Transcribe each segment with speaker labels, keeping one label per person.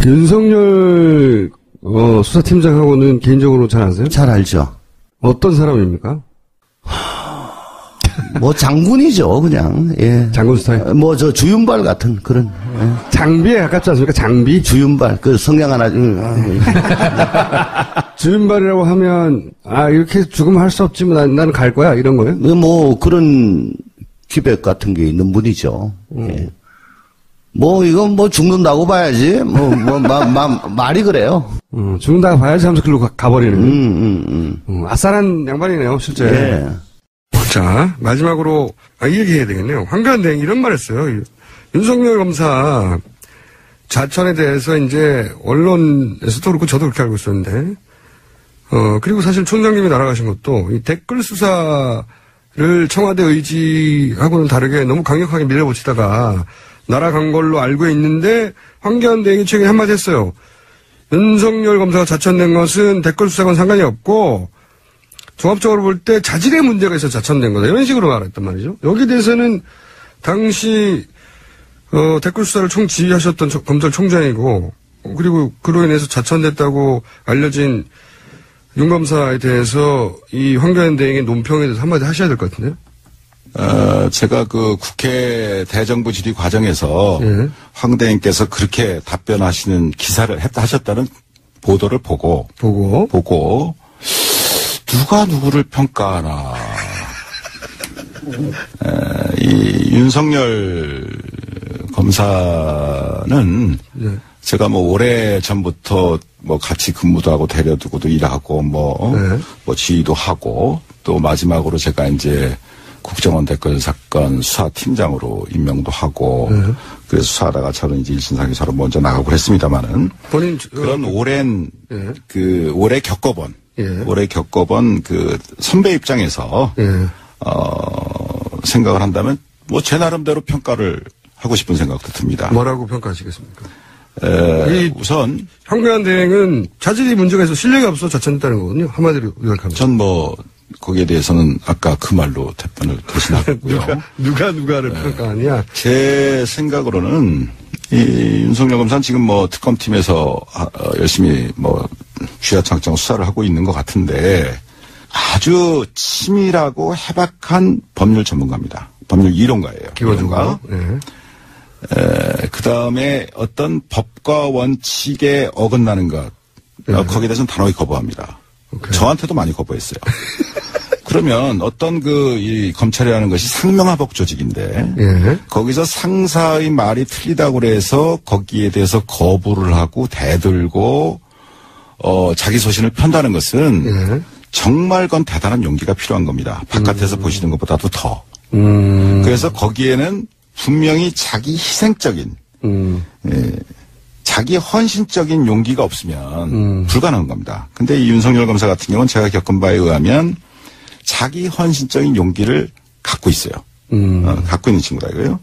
Speaker 1: 윤석열 수사팀장하고는 개인적으로 잘 아세요?
Speaker 2: 잘 알죠.
Speaker 1: 어떤 사람입니까?
Speaker 2: 뭐 장군이죠, 그냥. 예.
Speaker 1: 장군 스타일.
Speaker 2: 뭐 저 주윤발 같은 그런. 예.
Speaker 1: 장비에 가깝지 않습니까? 장비?
Speaker 2: 주윤발 그 성량 하나.
Speaker 1: 주윤발이라고 하면 이렇게 죽으면 할 수 없지 뭐 나는 갈 거야 이런 거예요?
Speaker 2: 뭐 그런 기백 같은 게 있는 분이죠. 예. 뭐 이건 뭐 죽는다고 봐야지. 말이 그래요.
Speaker 1: 죽는다고 봐야지 하면서 글로 가버리는. 아싸란 양반이네요, 실제.
Speaker 2: 예.
Speaker 1: 자, 마지막으로, 이 얘기 해야 되겠네요. 황교안 대행 이런 말 했어요. 윤석열 검사 자천에 대해서 이제 언론에서도 그렇고 저도 그렇게 알고 있었는데, 그리고 사실 총장님이 날아가신 것도 이 댓글 수사를 청와대 의지하고는 다르게 너무 강력하게 밀어붙이다가 날아간 걸로 알고 있는데 황교안 대행이 최근에 한마디 했어요. 윤석열 검사가 자천된 것은 댓글 수사와는 상관이 없고 종합적으로 볼 때 자질의 문제가 있어서 자천된 거다. 이런 식으로 말했단 말이죠. 여기에 대해서는 당시 댓글 수사를 총지휘하셨던 검찰총장이고 그리고 그로 인해서 자천됐다고 알려진 윤 검사에 대해서 이 황교안 대행의 논평에 대해서 한마디 하셔야 될 것 같은데요.
Speaker 3: 제가 그 국회 대정부 질의 과정에서 황 대행께서 그렇게 답변하시는 기사를 하셨다는 보도를 보고 누가 누구를 평가하나. 이 윤석열 검사는 제가 뭐 오래 전부터 뭐 같이 근무도 하고 데려두고도 일하고 뭐 지휘도 하고 또 마지막으로 제가 이제 국정원 댓글 사건 수사팀장으로 임명도 하고 그래서 수사하다가 저는 이제 일신상에서 먼저 나가고 그랬습니다만은
Speaker 1: 본인
Speaker 3: 그런 오랜 오래 겪어본 그 선배 입장에서 생각을 한다면 뭐 제 나름대로 평가를 하고 싶은 생각도 듭니다.
Speaker 1: 뭐라고 평가하시겠습니까?
Speaker 3: 우선
Speaker 1: 황교안 대행은 자질이 문제가 있어 실력이 없어 자천했다는 거거든요. 한마디로 요약하면.
Speaker 3: 전 뭐 거기에 대해서는 아까 그 말로 답변을 대신하고요.
Speaker 1: 누가를 평가하냐?
Speaker 3: 제 생각으로는 이 윤석열 검사는 지금 뭐 특검팀에서 열심히 뭐 쥐어창창 수사를 하고 있는 것 같은데 아주 치밀하고 해박한 법률 전문가입니다. 법률 이론가예요.
Speaker 1: 기본적으로.
Speaker 3: 그 다음에 어떤 법과 원칙에 어긋나는 것 거기에 대해서는 단호히 거부합니다. 오케이. 저한테도 많이 거부했어요. 그러면 어떤 이 검찰이라는 것이 상명하복 조직인데 거기서 상사의 말이 틀리다고 그래서 거기에 대해서 거부를 하고 대들고 자기 소신을 편다는 것은 정말 그건 대단한 용기가 필요한 겁니다. 바깥에서 보시는 것보다도 더. 그래서 거기에는 분명히 자기 희생적인 자기 헌신적인 용기가 없으면 불가능한 겁니다. 근데 이 윤석열 검사 같은 경우는 제가 겪은 바에 의하면 자기 헌신적인 용기를 갖고 있어요. 갖고 있는 친구다 이거예요.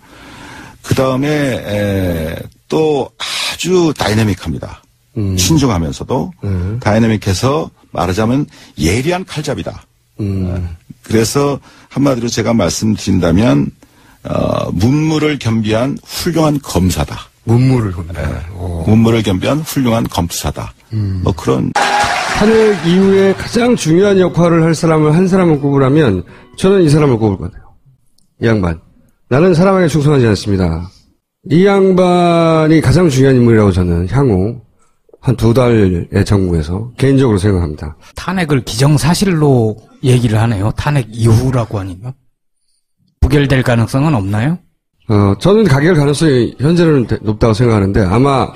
Speaker 3: 그 다음에 또 아주 다이내믹합니다. 신중하면서도 다이내믹해서 말하자면 예리한 칼잡이다. 그래서 한마디로 제가 말씀드린다면 문무를 겸비한 훌륭한 검사다.
Speaker 1: 문무를 겸비한.
Speaker 3: 문무를 겸비한 훌륭한 검사다. 뭐 그런.
Speaker 1: 탄핵 이후에 가장 중요한 역할을 할 사람을 한 사람을 꼽으라면 저는 이 사람을 꼽을 것 같아요. 이 양반. 나는 사람에게 충성하지 않습니다. 이 양반이 가장 중요한 인물이라고 저는 향후 한 2달의 정부에서 개인적으로 생각합니다.
Speaker 4: 탄핵을 기정사실로 얘기를 하네요. 탄핵 이후라고 하니까. 부결될 가능성은 없나요?
Speaker 1: 저는 가결 가능성이 현재는 높다고 생각하는데 아마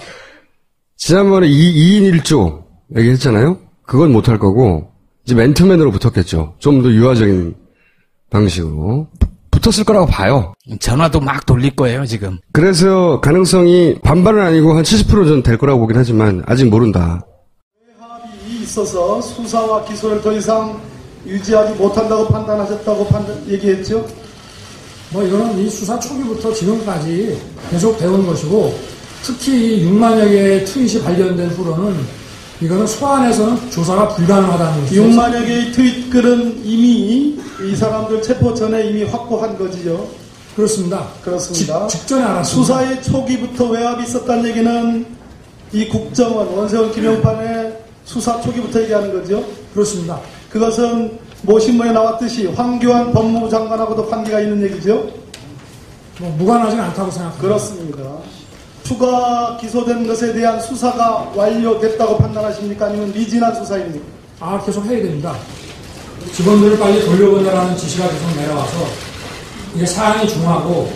Speaker 1: 지난번에 2인 1조 얘기했잖아요. 그건 못할 거고 이제 맨투맨으로 붙었겠죠. 좀 더 유화적인 방식으로 붙었을 거라고 봐요.
Speaker 4: 전화도 막 돌릴 거예요 지금.
Speaker 1: 그래서 가능성이 반반은 아니고 한 70% 정도 될 거라고 보긴 하지만 아직 모른다.
Speaker 5: 합의이 있어서 수사와 기소를 더 이상 유지하지 못한다고 판단하셨다고 얘기했죠?
Speaker 6: 뭐 이거는 이 수사 초기부터 지금까지 계속 되온 것이고 특히 6만여 개의 트윗이 발견된 후로는 이거는 소환해서는 조사가 불가능하다는 것이죠.
Speaker 5: 6만여 개의 트윗글은 이미 이 사람들 체포 전에 이미 확보한 거지요.
Speaker 6: 그렇습니다.
Speaker 5: 그렇습니다.
Speaker 6: 직전에 알았습니다.
Speaker 5: 수사의 초기부터 외압이 있었다는 얘기는 이 국정원 원세훈 김용판의 수사 초기부터 얘기하는 거죠?
Speaker 6: 그렇습니다.
Speaker 5: 그것은 모 신문에 나왔듯이 황교안 법무부 장관하고도 관계가 있는 얘기죠?
Speaker 6: 뭐 무관하진 않다고 생각합니다.
Speaker 5: 그렇습니다. 추가 기소된 것에 대한 수사가 완료됐다고 판단하십니까? 아니면 미진한 수사입니까?
Speaker 6: 계속 해야 됩니다. 직원들을 빨리 돌려보내라는 지시가 계속 내려와서 이게 사안이 중하고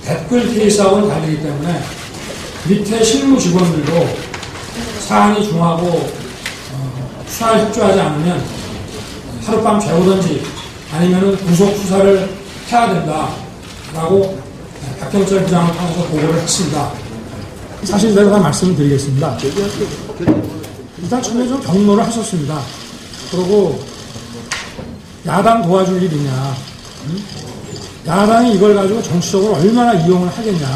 Speaker 6: 댓글 케이스하고는 다르기 때문에 밑에 실무 직원들도 사안이 중하고 수사에 협조하지 않으면 하룻밤 재우든지 아니면은 구속 수사를 해야 된다라고 박경철 부장을 통해서 보고를 했습니다. 사실대로 다 말씀을 드리겠습니다. 일단 처음에 좀 경로를 하셨습니다. 그리고 야당 도와줄 일이냐, 야당이 이걸 가지고 정치적으로 얼마나 이용을 하겠냐,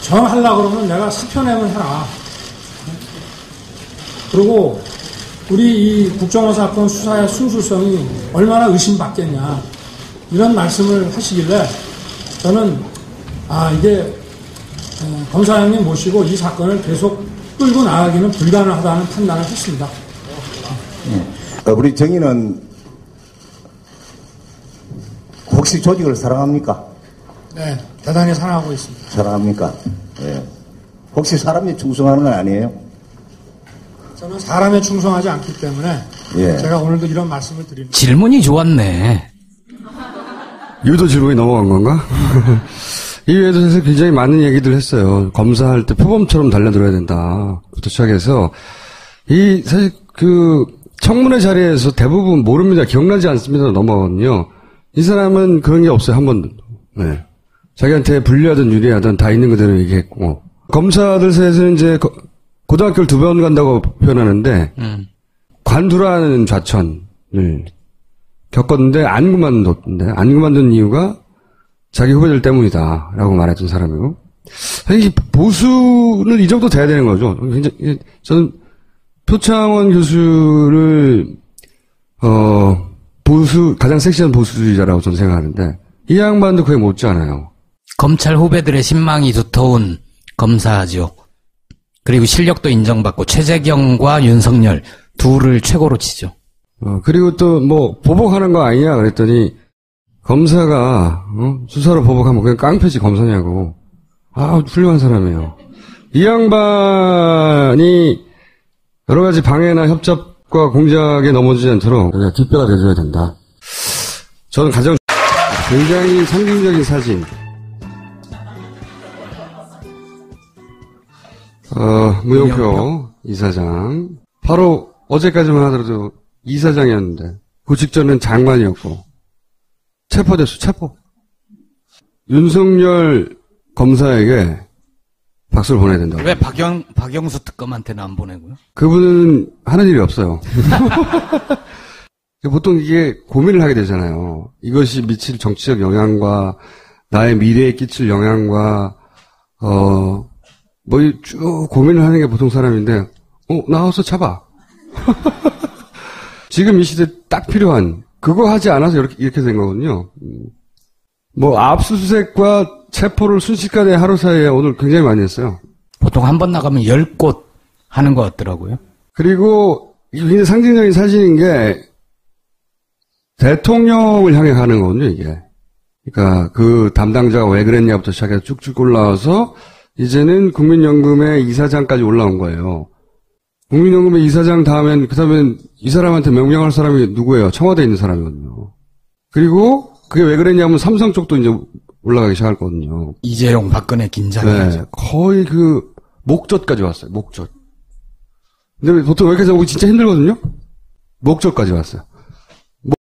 Speaker 6: 정하려고 그러면 내가 사표내면 해라. 그리고 우리 이 국정원 사건 수사의 순수성이 얼마나 의심받겠냐, 이런 말씀을 하시길래 저는 이게 검사장님 모시고 이 사건을 계속 끌고 나가기는 불가능하다는 판단을 했습니다.
Speaker 7: 우리 정의는 혹시 조직을 사랑합니까?
Speaker 6: 네, 대단히 사랑하고 있습니다.
Speaker 7: 사랑합니까? 예. 혹시 사람이 충성하는 건 아니에요?
Speaker 6: 저는 사람에 충성하지 않기 때문에 제가 오늘도 이런 말씀을 드립니다.
Speaker 4: 질문이 좋았네.
Speaker 1: 유도 질문이 넘어간 건가? 이 외에도 사실 굉장히 많은 얘기들 했어요. 검사할 때 표범처럼 달려들어야 된다.부터 시작해서 사실 청문회 자리에서 대부분 모릅니다. 기억나지 않습니다. 넘어가거든요. 이 사람은 그런 게 없어요. 한 번도. 네. 자기한테 불리하든 유리하든 다 있는 그대로 얘기했고. 검사들 사이에서는 이제 고등학교를 2번 간다고 표현하는데, 관두라는 좌천을 겪었는데, 안 그만둔 이유가 자기 후배들 때문이다. 라고 말했던 사람이고. 사실 보수는 이 정도 돼야 되는 거죠. 굉장히, 저는 표창원 교수를, 가장 섹시한 보수주의자라고 저는 생각하는데, 이 양반도 그게 못지않아요.
Speaker 4: 검찰 후배들의 신망이 두터운 검사죠. 그리고 실력도 인정받고 최재경과 윤석열 둘을 최고로 치죠.
Speaker 1: 그리고 또 보복하는 거 아니냐 그랬더니 검사가 수사로 보복하면 그냥 깡패지 검사냐고. 훌륭한 사람이에요. 이 양반이 여러 가지 방해나 협잡과 공작에 넘어지지 않도록 우리가 뒷배가 돼줘야 된다. 저는 가장 굉장히 상징적인 사진. 무용표 이사장. 바로 어제까지만 하더라도 이사장이었는데, 그 직전엔 장관이었고, 체포됐어, 체포. 윤석열 검사에게 박수를 보내야 된다고.
Speaker 4: 왜 박영수 특검한테는 안 보내고요?
Speaker 1: 그분은 하는 일이 없어요. 보통 이게 고민을 하게 되잖아요. 이것이 미칠 정치적 영향과 나의 미래에 끼칠 영향과, 쭉 고민을 하는 게 보통 사람인데, 나와서 잡아. 지금 이 시대에 딱 필요한, 그거 하지 않아서 이렇게 된 거거든요. 압수수색과 체포를 순식간에 하루 사이에 오늘 굉장히 많이 했어요.
Speaker 4: 보통 한 번 나가면 10곳 하는 것 같더라고요.
Speaker 1: 그리고, 이게 상징적인 사진인 게, 대통령을 향해 가는 거거든요, 이게. 그러니까, 그 담당자가 왜 그랬냐부터 시작해서 쭉쭉 올라와서, 이제는 국민연금의 이사장까지 올라온 거예요. 국민연금의 이사장 다음엔 이 사람한테 명령할 사람이 누구예요? 청와대에 있는 사람이거든요. 그리고 그게 왜 그랬냐면 삼성 쪽도 이제 올라가기 시작할 거거든요.
Speaker 4: 이재용, 박근혜 긴장이죠.
Speaker 1: 네, 거의 목젖까지 왔어요. 목젖. 근데 보통 여기까지 오기 진짜 힘들거든요. 목젖까지 왔어요.